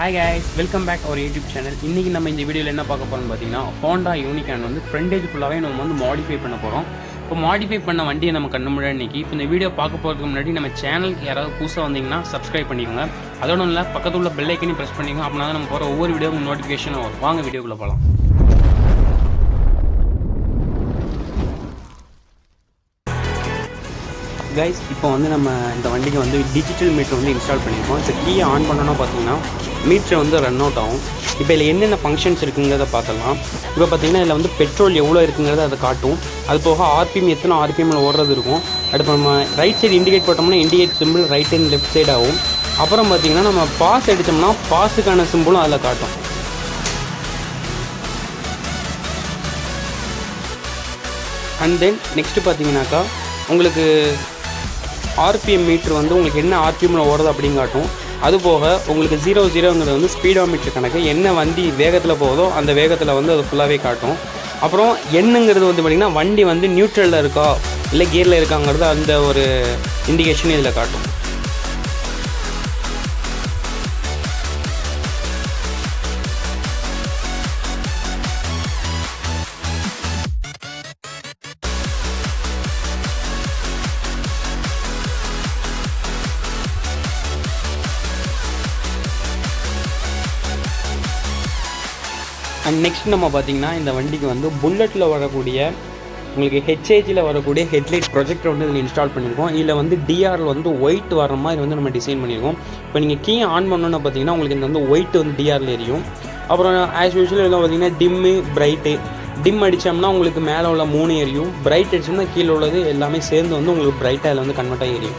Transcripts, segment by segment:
Hi guys, welcome back our YouTube channel. இன்னைக்கு நம்ம இந்த வீடியோல என்ன பார்க்க போறோம்னு பாத்தீங்கன்னா Honda Unicorn வந்து front edge ஃபுல்லாவே நம்ம வந்து modify பண்ண போறோம். இப்போ modify பண்ண வண்டியை நம்ம கண்ணு முன்னாடி இன்னைக்கு இந்த வீடியோ பார்க்க போறதுக்கு முன்னாடி நம்ம சேனலுக்கு யாராவது புதுசா வந்தீங்கன்னா subscribe பண்ணிக்கோங்க. அதோட இல்ல பக்கத்துல உள்ள bell icon-ஐ press பண்ணிக்கோங்க. அப்பனா நம்ம போற ஒவ்வொரு வீடியோவும் notification வரும். வாங்க வீடியோக்குள்ள போலாம். கைஸ் இப்போ வந்து நம்ம இந்த வண்டிக்கு வந்து டிஜிட்டல் மீட்டர் வந்து இன்ஸ்டால் பண்ணியிருக்கோம். இப்போ கீயை ஆன் பண்ணோன்னா பார்த்தீங்கன்னா மீட்டர் வந்து ரன் அவுட் ஆகும். இப்போ இதில் என்னென்ன ஃபங்க்ஷன்ஸ் இருக்குங்கிறத பார்த்துடலாம். இப்போ பார்த்தீங்கன்னா இதில் வந்து பெட்ரோல் எவ்வளோ இருக்குங்கிறத அதை காட்டும். அது போக ஆர்பிஎம் எத்தனை ஆர்பிஎம்மில் ஓடுறது இருக்கும். அடுத்து நம்ம ரைட் சைடு இண்டிகேட் போட்டோம்னா indicate simple right and left side ஆகும். அப்புறம் பார்த்தீங்கன்னா நம்ம பாஸ் அடித்தோம்னா பாஸுக்கான சிம்பிளும் அதில் காட்டும். அண்ட் தென் நெக்ஸ்ட்டு பார்த்தீங்கன்னாக்கா உங்களுக்கு ஆர்பிஎம் மீட்ரு வந்து உங்களுக்கு என்ன ஆர்பிஎம்மில் ஓடுறது அப்படின்னு காட்டும். அதுபோக உங்களுக்கு 0-0ங்கிறது வந்து ஸ்பீடோமீட்டர் கணக்கு, என்ன வண்டி வேகத்தில் போகுதோ அந்த வேகத்தில் வந்து அது ஃபுல்லாகவே காட்டும். அப்புறம் என்னங்கிறது வந்து பார்த்திங்கன்னா வண்டி வந்து நியூட்ரலில் இருக்கா இல்லை கியரில் இருக்காங்கிறது அந்த ஒரு இண்டிகேஷன் இதில் காட்டும். அண்ட் நெக்ஸ்ட் நம்ம பார்த்திங்கன்னா இந்த வண்டிக்கு வந்து புல்லட்டில் வரக்கூடிய உங்களுக்கு ஹெச்ஏஜியில் வரக்கூடிய ஹெட்லைட் ப்ரொஜெக்டர் வந்து இதில் இன்ஸ்டால் பண்ணியிருக்கோம். இதில் வந்து டிஆரில் வந்து ஒயிட் வர மாதிரி வந்து நம்ம டிசைன் பண்ணியிருக்கோம். இப்போ நீங்கள் கீ ஆன் பண்ணோன்னு பார்த்தீங்கன்னா உங்களுக்கு இந்த வந்து ஒயிட் வந்து டிஆரில் எரியும். அப்புறம் ஆஸ் யூஷுவல் இதில் பார்த்தீங்கன்னா டிம்மு பிரைட்டு, டிம் அடித்தோம்னா உங்களுக்கு மேலே உள்ள 3 எரியும், பிரைட் அடித்தோம்னா கீழே உள்ளது எல்லாமே சேர்ந்து வந்து உங்களுக்கு பிரைட்டாக இதில் வந்து கன்வெர்ட் ஆகி எரியும்.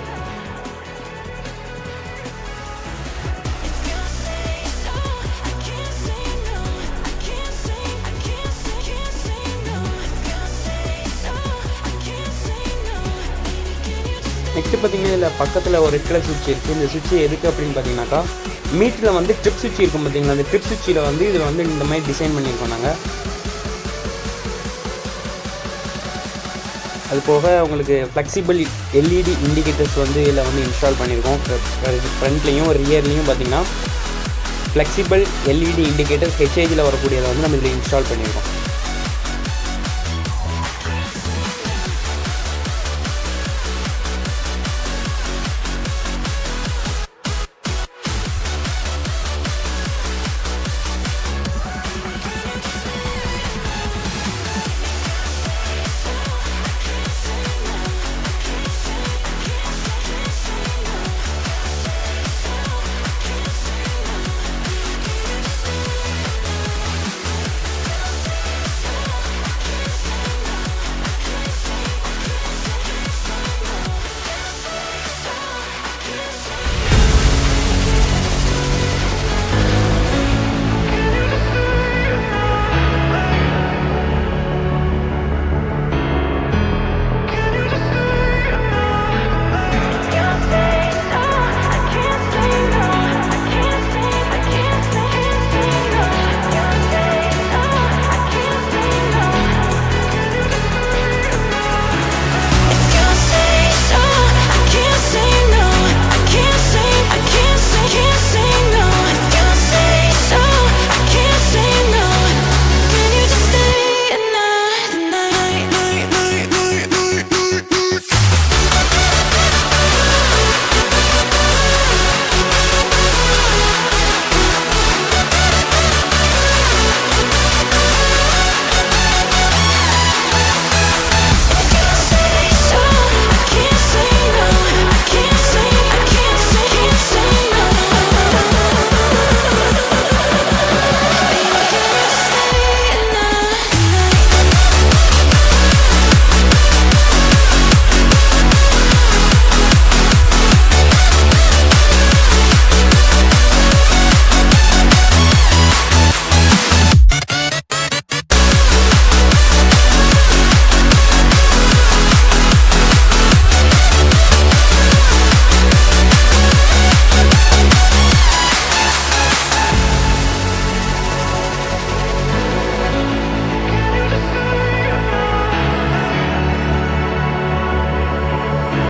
நெக்ஸ்ட்டு பார்த்தீங்கன்னா இதில் பக்கத்தில் ஒரு ரெட் கலர் சுவிட்ச் இருக்குது. இந்த சுவிட்ச் எதுக்கு அப்படின்னு பார்த்தீங்கன்னாக்கா மீட்டரில் வந்து ட்ரிப் சுவிட்ச் இருக்கும் பார்த்தீங்களா, அந்த ட்ரிப் சுவிட்சில் வந்து இதில் வந்து இந்த மாதிரி டிசைன் பண்ணியிருக்கோம் நாங்கள். அது போக உங்களுக்கு ஃப்ளெக்சிபிள் எல்இடி இண்டிகேட்டர்ஸ் வந்து இதில் வந்து இன்ஸ்டால் பண்ணியிருக்கோம். ஃப்ரண்ட்லேயும் ரியர்லேயும் பார்த்தீங்கன்னா ஃப்ளெக்சிபிள் எல்இடி இண்டிகேட்டர்ஸ் ஹெச்ஏஜில் வரக்கூடியதை வந்து நம்ம இதில் இன்ஸ்டால் பண்ணியிருக்கோம்.